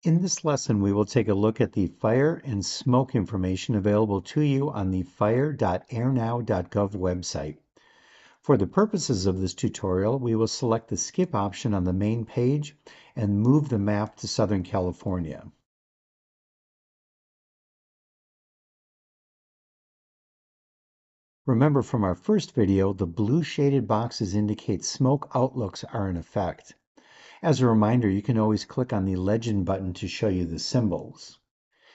In this lesson, we will take a look at the fire and smoke information available to you on the fire.airnow.gov website. For the purposes of this tutorial, we will select the skip option on the main page and move the map to Southern California. Remember from our first video, the blue shaded boxes indicate smoke outlooks are in effect. As a reminder, you can always click on the legend button to show you the symbols.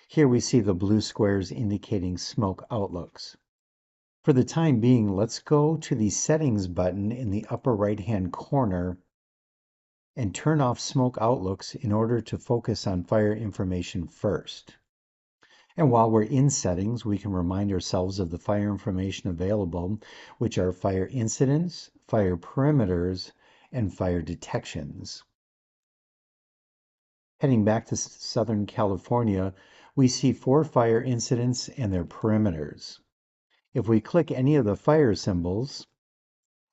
Here we see the blue squares indicating smoke outlooks. For the time being, let's go to the settings button in the upper right-hand corner and turn off smoke outlooks in order to focus on fire information first. And while we're in settings, we can remind ourselves of the fire information available, which are fire incidents, fire perimeters, and fire detections. Heading back to Southern California, we see 4 fire incidents and their perimeters. If we click any of the fire symbols,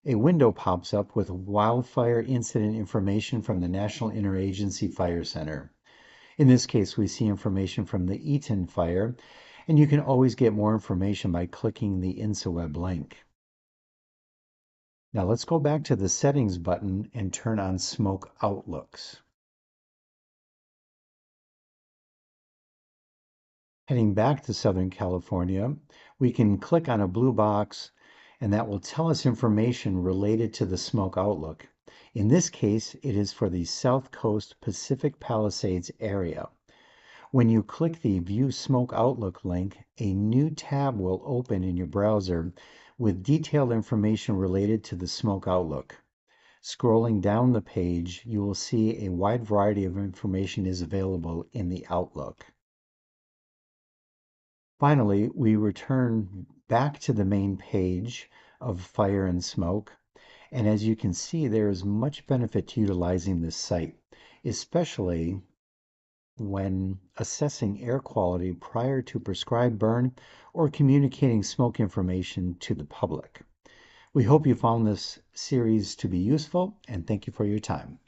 a window pops up with wildfire incident information from the National Interagency Fire Center. In this case, we see information from the Eaton fire, and you can always get more information by clicking the InstaWeb link. Now let's go back to the settings button and turn on smoke outlooks. Heading back to Southern California, we can click on a blue box and that will tell us information related to the smoke outlook. In this case, it is for the South Coast Pacific Palisades area. When you click the View Smoke Outlook link, a new tab will open in your browser with detailed information related to the smoke outlook. Scrolling down the page, you will see a wide variety of information is available in the Outlook. Finally, we return back to the main page of fire and smoke. And as you can see, there is much benefit to utilizing this site, especially when assessing air quality prior to prescribed burn or communicating smoke information to the public. We hope you found this series to be useful, and thank you for your time.